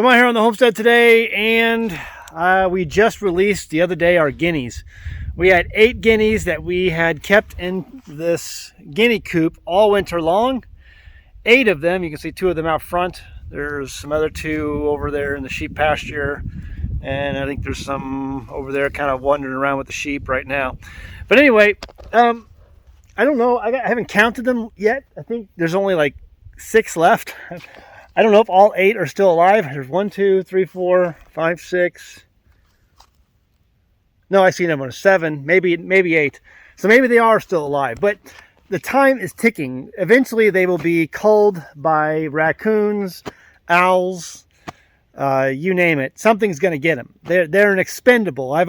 So I'm out here on the homestead today, and we just released the other day our guineas. We had 8 guineas that we had kept in this guinea coop all winter long. 8 of them, you can see 2 of them out front. There's some other 2 over there in the sheep pasture, and I think there's some over there kind of wandering around with the sheep right now. But anyway, I don't know, I haven't counted them yet. I think there's only like 6 left. I don't know if all 8 are still alive. There's 1, 2, 3, 4, 5, 6. No, I see number 7, maybe 8. So maybe they are still alive. But the time is ticking. Eventually, they will be culled by raccoons, owls, you name it. Something's going to get them. They're an expendable. I've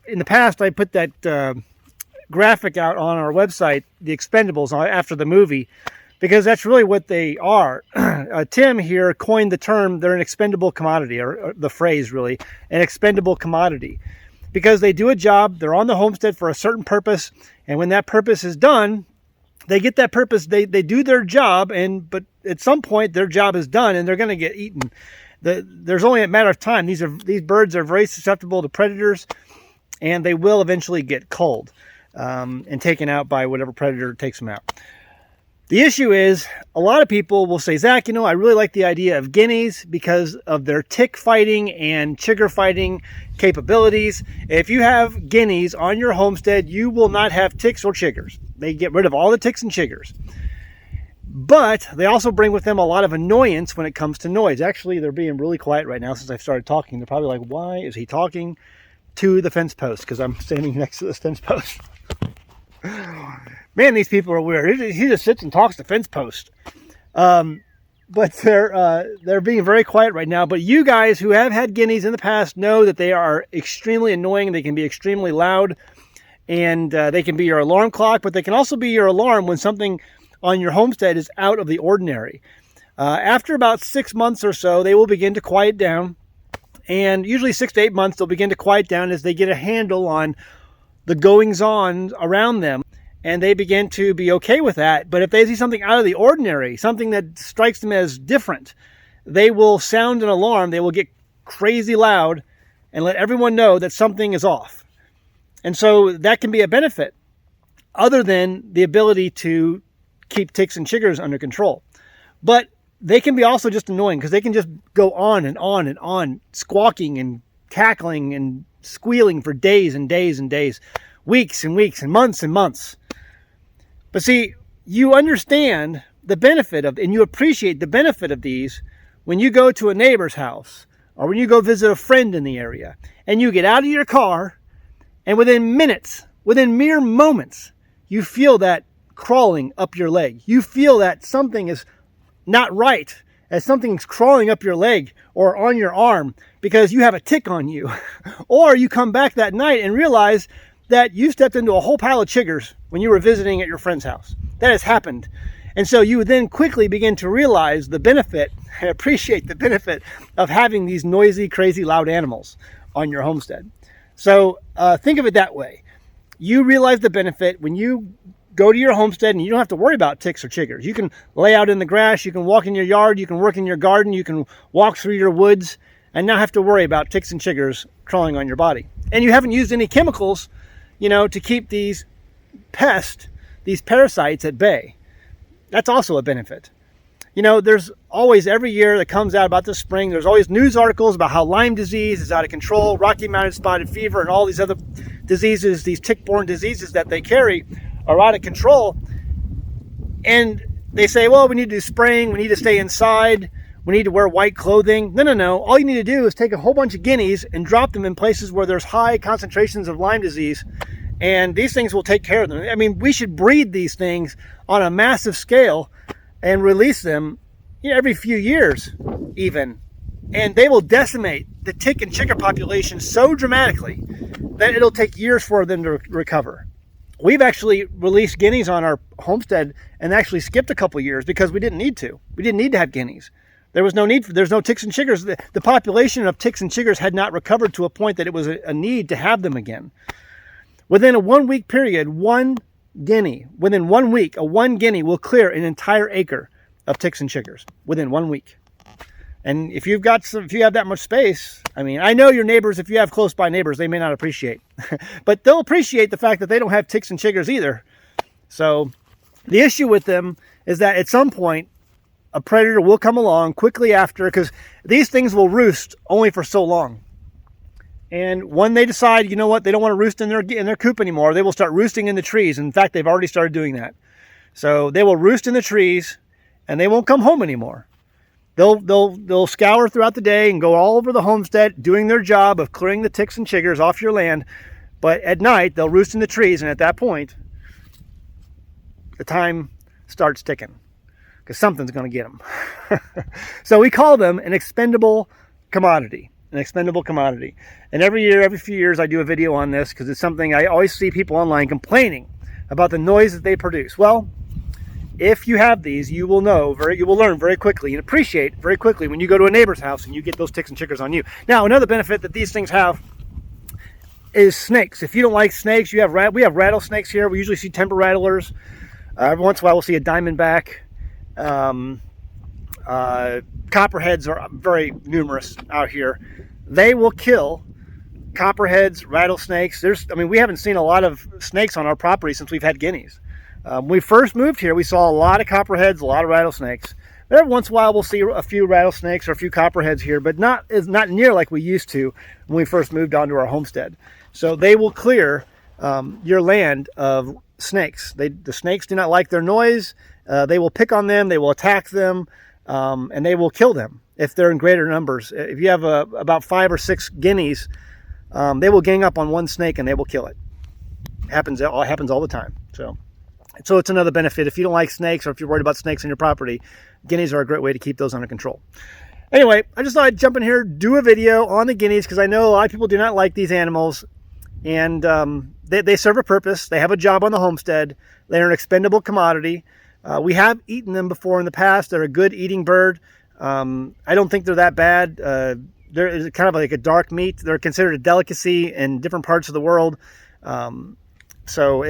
in the past I put that graphic out on our website, the Expendables, after the movie, because that's really what they are. Tim here coined the term, they're an expendable commodity, or the phrase really, an expendable commodity. Because they do a job, they're on the homestead for a certain purpose, and when that purpose is done, they get that purpose, they do their job, but at some point their job is done and they're going to get eaten. There's only a matter of time. These birds are very susceptible to predators, and they will eventually get culled and taken out by whatever predator takes them out. The issue is, a lot of people will say, Zach, I really like the idea of guineas because of their tick fighting and chigger fighting capabilities. If you have guineas on your homestead, you will not have ticks or chiggers. They get rid of all the ticks and chiggers. But they also bring with them a lot of annoyance when it comes to noise. Actually, they're being really quiet right now since I've started talking. They're probably like, why is he talking to the fence post? Because I'm standing next to this fence post. Man, these people are weird. He just sits and talks to fence post. But they're being very quiet right now. But you guys who have had guineas in the past know that they are extremely annoying. They can be extremely loud, and they can be your alarm clock, but they can also be your alarm when something on your homestead is out of the ordinary. After about 6 months or so, they will begin to quiet down. And usually 6 to 8 months, they'll begin to quiet down as they get a handle on the goings-on around them. And they begin to be okay with that. But if they see something out of the ordinary, something that strikes them as different, they will sound an alarm. They will get crazy loud and let everyone know that something is off. And so that can be a benefit, other than the ability to keep ticks and chiggers under control. But they can be also just annoying because they can just go on and on and on, squawking and cackling and squealing for days and days and days, weeks and weeks and months. But see, you understand the benefit of, and you appreciate the benefit of these when you go to a neighbor's house or when you go visit a friend in the area and you get out of your car and within minutes, within mere moments, you feel that crawling up your leg. You feel that something is not right, as something's crawling up your leg or on your arm because you have a tick on you. Or you come back that night and realize that you stepped into a whole pile of chiggers when you were visiting at your friend's house. That has happened. And so you would then quickly begin to realize the benefit, and appreciate the benefit of having these noisy, crazy, loud animals on your homestead. So think of it that way. You realize the benefit when you go to your homestead and you don't have to worry about ticks or chiggers. You can lay out in the grass, you can walk in your yard, you can work in your garden, you can walk through your woods and not have to worry about ticks and chiggers crawling on your body. And you haven't used any chemicals, to keep these pests, these parasites at bay. That's also a benefit. There's always, every year that comes out about the spring, there's always news articles about how Lyme disease is out of control, Rocky Mountain spotted fever, and all these other diseases, these tick-borne diseases that they carry are out of control. And they say, well, we need to do spraying, we need to stay inside, we need to wear white clothing. No. All you need to do is take a whole bunch of guineas and drop them in places where there's high concentrations of Lyme disease, and these things will take care of them. I mean, we should breed these things on a massive scale and release them every few years even. And they will decimate the tick and chigger population so dramatically that it'll take years for them to recover. We've actually released guineas on our homestead and actually skipped a couple years because we didn't need to. We didn't need to have guineas. There's no ticks and chiggers. The population of ticks and chiggers had not recovered to a point that it was a need to have them again. Within a 1 week period, one guinea will clear an entire acre of ticks and chiggers within 1 week. And if you have that much space, I mean, I know your neighbors, if you have close by neighbors, they may not appreciate, but they'll appreciate the fact that they don't have ticks and chiggers either. So the issue with them is that at some point, a predator will come along quickly after, because these things will roost only for so long. And when they decide, you know what, they don't want to roost in their coop anymore, they will start roosting in the trees. In fact, they've already started doing that. So they will roost in the trees, and they won't come home anymore. They'll scour throughout the day and go all over the homestead doing their job of clearing the ticks and chiggers off your land. But at night, they'll roost in the trees, and at that point, the time starts ticking because something's going to get them. So we call them an expendable commodity. An expendable commodity. And every few years, I do a video on this because it's something I always see people online complaining about the noise that they produce. Well, if you have these, you will learn very quickly and appreciate very quickly when you go to a neighbor's house and you get those ticks and chiggers on you. Now, another benefit that these things have is snakes. If you don't like snakes, we have rattlesnakes here. We usually see temper rattlers. Every once in a while, we'll see a diamondback. Copperheads are very numerous out here. They will kill copperheads, rattlesnakes. We haven't seen a lot of snakes on our property since we've had guineas. When we first moved here, we saw a lot of copperheads, a lot of rattlesnakes. But every once in a while, we'll see a few rattlesnakes or a few copperheads here, but not near like we used to when we first moved onto our homestead. So they will clear your land of snakes. The snakes do not like their noise. They will pick on them, they will attack them, and they will kill them if they're in greater numbers. If you have about 5 or 6 guineas, they will gang up on one snake and they will kill it. It happens all the time. So it's another benefit. If you don't like snakes or if you're worried about snakes on your property, guineas are a great way to keep those under control. Anyway, I just thought I'd jump in here, do a video on the guineas because I know a lot of people do not like these animals. And they serve a purpose. They have a job on the homestead. They're an expendable commodity. We have eaten them before in the past. They're a good eating bird. I don't think they're that bad. They're kind of like a dark meat. They're considered a delicacy in different parts of the world. So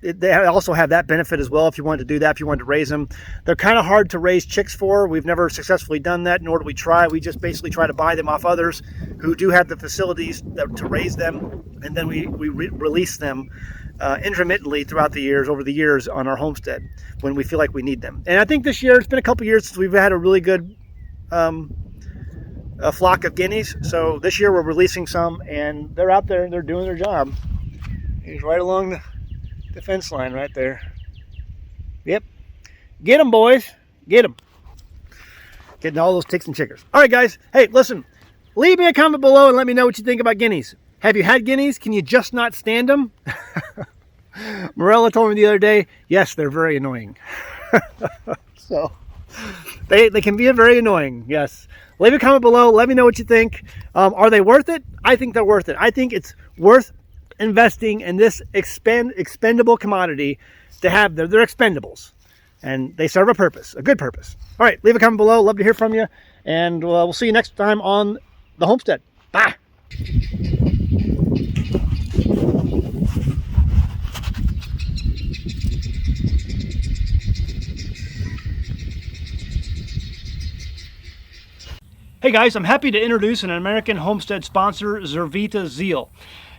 they also have that benefit as well if you wanted to do that, if you wanted to raise them. They're kind of hard to raise chicks for. We've never successfully done that, nor do we try. We just basically try to buy them off others who do have the facilities to raise them, and then we release them intermittently throughout the years, over the years on our homestead when we feel like we need them. And I think this year, it's been a couple years since we've had a really good a flock of guineas. So this year we're releasing some, and they're out there and they're doing their job. He's right along the fence line right there. Yep. Get them, boys. Get them. Getting all those ticks and chiggers. All right, guys. Hey, listen. Leave me a comment below and let me know what you think about guineas. Have you had guineas? Can you just not stand them? Morella told me the other day, yes, they're very annoying. So, they can be very annoying, yes. Leave a comment below. Let me know what you think. Are they worth it? I think they're worth it. I think it's worth investing in this expendable commodity to have. They're expendables. And they serve a purpose, a good purpose. All right, leave a comment below. Love to hear from you. And we'll see you next time on the homestead. Bye. Hey guys, I'm happy to introduce an American Homestead sponsor, Zervita Zeal.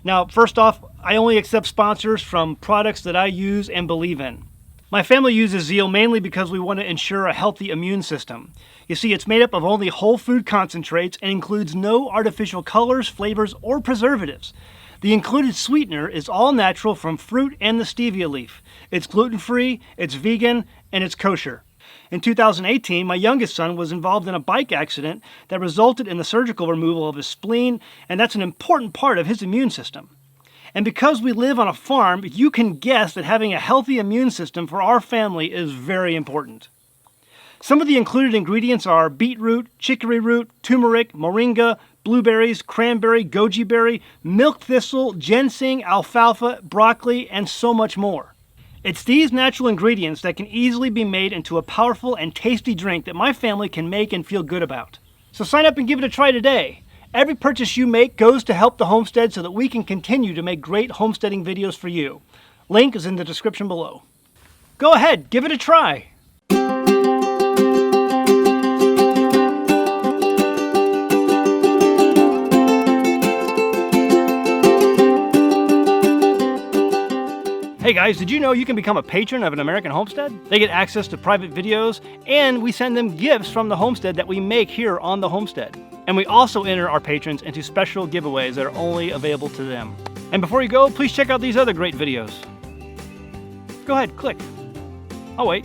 Now, first off, I only accept sponsors from products that I use and believe in. My family uses Zeal mainly because we want to ensure a healthy immune system. You see, it's made up of only whole food concentrates and includes no artificial colors, flavors, or preservatives. The included sweetener is all natural from fruit and the stevia leaf. It's gluten-free, it's vegan, and it's kosher. In 2018, my youngest son was involved in a bike accident that resulted in the surgical removal of his spleen, and that's an important part of his immune system. And because we live on a farm, you can guess that having a healthy immune system for our family is very important. Some of the included ingredients are beetroot, chicory root, turmeric, moringa, blueberries, cranberry, goji berry, milk thistle, ginseng, alfalfa, broccoli, and so much more. It's these natural ingredients that can easily be made into a powerful and tasty drink that my family can make and feel good about. So sign up and give it a try today. Every purchase you make goes to help the homestead so that we can continue to make great homesteading videos for you. Link is in the description below. Go ahead, give it a try. Hey guys, did you know you can become a patron of an American homestead? They get access to private videos, and we send them gifts from the homestead that we make here on the homestead. And we also enter our patrons into special giveaways that are only available to them. And before you go, please check out these other great videos. Go ahead, click. I'll wait.